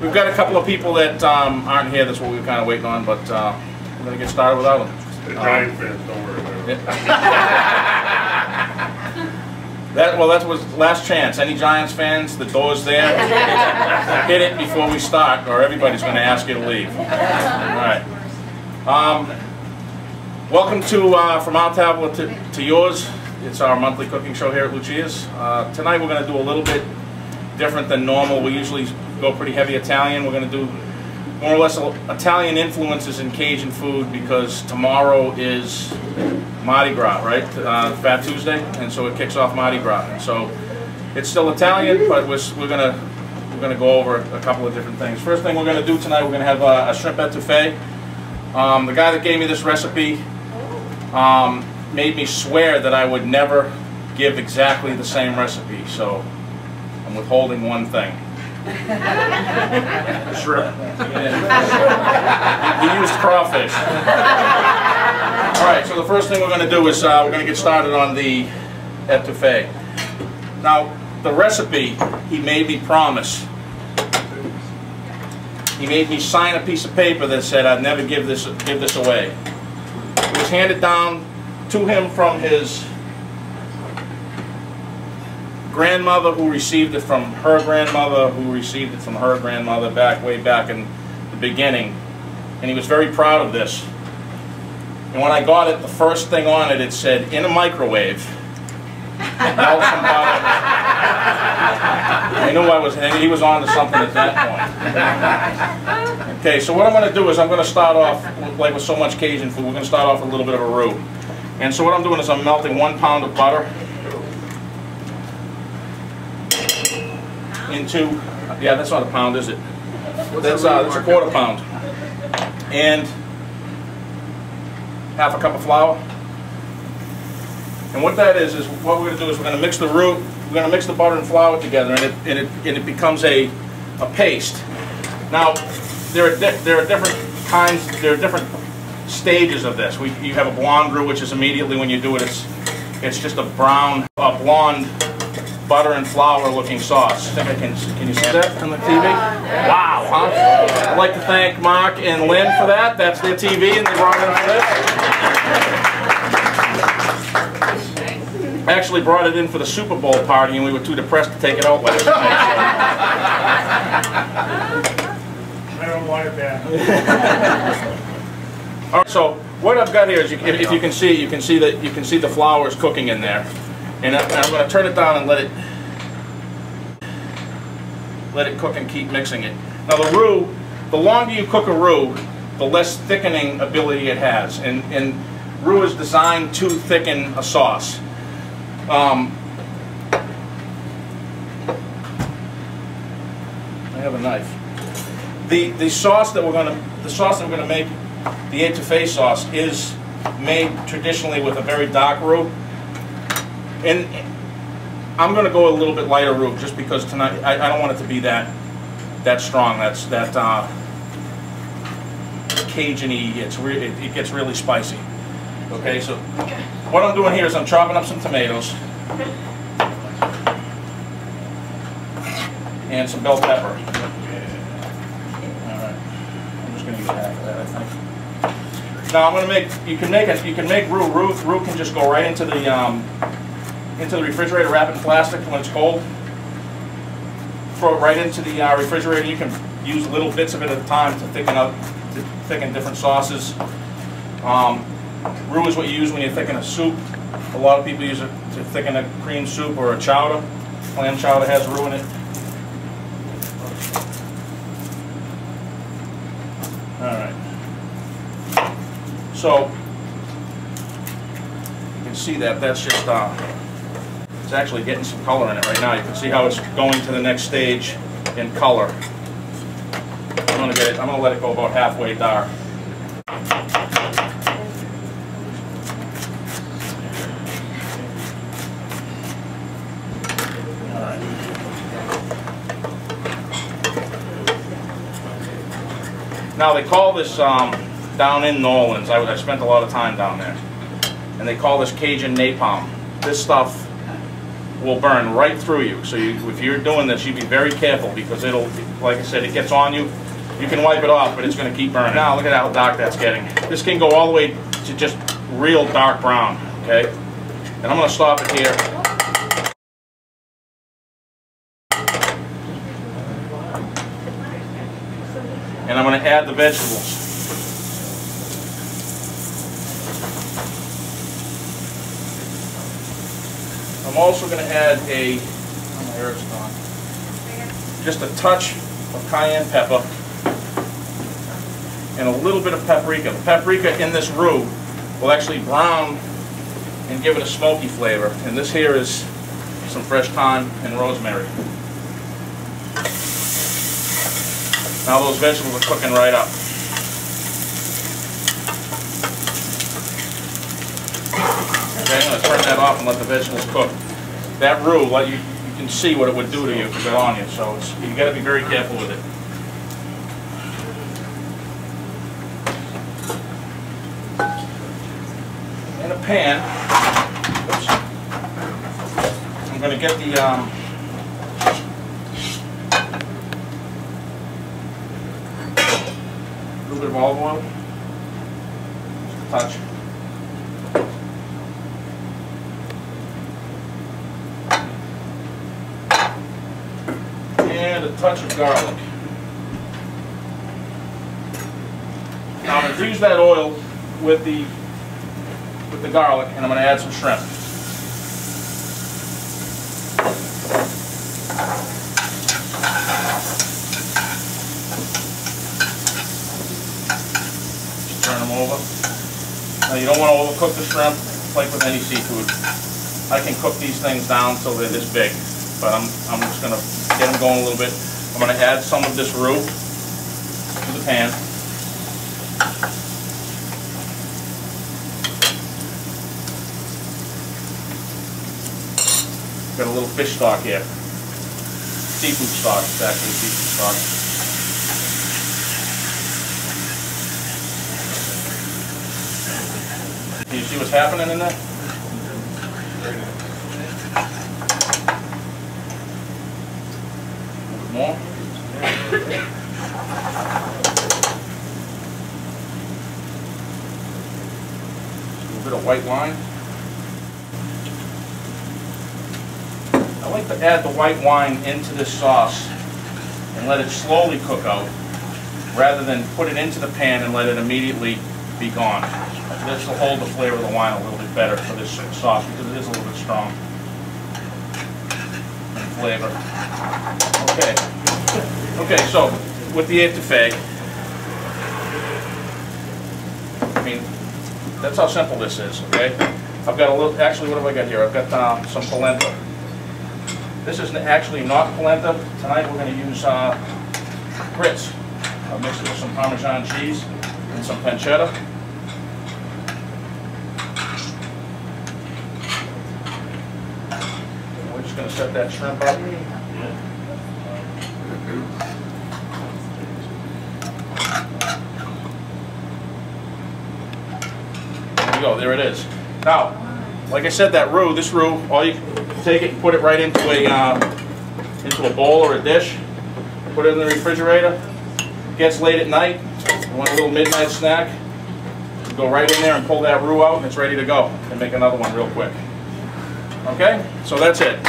We've got a couple of people that aren't here. That's what we were kind of waiting on, but we're going to get started without them. The Giant fans, don't worry about it. That was last chance. Any Giants fans, the door's there. Hit it before we start, or everybody's going to ask you to leave. All right. Welcome to From Our Table to Yours. It's our monthly cooking show here at Lucia's. Tonight we're going to do a little bit different than normal. We usually go pretty heavy Italian. We're going to do more or less Italian influences in Cajun food because tomorrow is Mardi Gras, right? Fat Tuesday, and so it kicks off Mardi Gras. And so it's still Italian, but we're gonna go over a couple of different things. First thing we're gonna do tonight, we're gonna have a shrimp etouffee. The guy that gave me this recipe made me swear that I would never give exactly the same recipe, so I'm withholding one thing. Shrimp. He used crawfish. Alright, so the first thing we're going to do is we're going to get started on the etouffee. Now, the recipe, he made me promise. He made me sign a piece of paper that said I'd never give this away. It was handed down to him from his grandmother, who received it from her grandmother, who received it from her grandmother way back in the beginning, and he was very proud of this. And when I got it, the first thing on it, it said, in a microwave, melt some butter. I knew he was on to something at that point. Okay, so what I'm going to do is I'm going to start off, like with so much Cajun food, we're going to start off with a little bit of a roux. And so what I'm doing is I'm melting 1 pound of butter into, yeah, that's not a pound, is it? That's a quarter pound. And half a cup of flour. And what that is what we're going to do is we're going to mix the roux, we're going to mix the butter and flour together, and it becomes a paste. Now, there are different kinds, there are different stages of this. You have a blonde roux, which is immediately when you do it, it's just a blonde butter and flour looking sauce. I think can you see that on the TV? Wow, huh? I'd like to thank Mark and Lynn for that. That's their TV and they brought it in for this. I actually brought it in for the Super Bowl party and we were too depressed to take it out last night. I don't want it back. All right, so what I've got here is, if you can see the flour is cooking in there. And I'm going to turn it down and let it cook and keep mixing it. Now the roux, the longer you cook a roux, the less thickening ability it has. And roux is designed to thicken a sauce. I have a knife. The sauce that we're going to make, the etouffee sauce, is made traditionally with a very dark roux. And I'm going to go a little bit lighter roux just because tonight I don't want it to be that strong. That Cajun-y. It gets really spicy. Okay, so what I'm doing here is I'm chopping up some tomatoes and some bell pepper. All right, I'm just going to use half of that, I think. Now I'm going to make. You can make roux. Roux can just go right into the refrigerator, wrap it in plastic when it's cold, throw it right into the refrigerator. You can use little bits of it at a time to thicken different sauces. Roux is what you use when you thicken a soup. A lot of people use it to thicken a cream soup or a chowder. Clam chowder has roux in it. Alright. So, you can see that's just it's actually getting some color in it right now. You can see how it's going to the next stage in color. I'm going to let it go about halfway dark. Alright. Now they call this down in New Orleans. I spent a lot of time down there, and they call this Cajun napalm. This stuff will burn right through you. So if you're doing this, you be very careful, because it'll, like I said, it gets on you. You can wipe it off, but it's going to keep burning. Now look at how dark that's getting. This can go all the way to just real dark brown, okay? And I'm going to stop it here. And I'm going to add the vegetables. I'm also going to add just a touch of cayenne pepper and a little bit of paprika. The paprika in this roux will actually brown and give it a smoky flavor. And this here is some fresh thyme and rosemary. Now those vegetables are cooking right up. Okay, I'm going to turn that off and let the vegetables cook. That roux, you can see what it would do to you if it got on you, so you got to be very careful with it. In a pan, oops, I'm going to get the little bit of olive oil, just a touch. And a touch of garlic. Now I'm going to use that oil with the garlic, and I'm going to add some shrimp. Just turn them over. Now you don't want to overcook the shrimp, like with any seafood. I can cook these things down till they're this big, but I'm just going to get them going a little bit. I'm going to add some of this roux to the pan. Got a little fish stock here. Seafood stock, it's actually seafood stock. Can you see what's happening in there? More. A little bit of white wine. I like to add the white wine into this sauce and let it slowly cook out, rather than put it into the pan and let it immediately be gone. This will hold the flavor of the wine a little bit better for this sauce, because it is a little bit strong in flavor. Okay, so with the etouffee, I mean, that's how simple this is, okay? I've got a little, actually what have I got here? I've got some polenta. This is actually not polenta. Tonight we're going to use grits. I'll mix it with some Parmesan cheese and some pancetta. We're just going to set that shrimp up. Go, there it is. Now, like I said, that roux, this roux, all you take it and put it right into a bowl or a dish. Put it in the refrigerator. It gets late at night. You want a little midnight snack? You go right in there and pull that roux out, and it's ready to go. And make another one real quick. Okay, so that's it.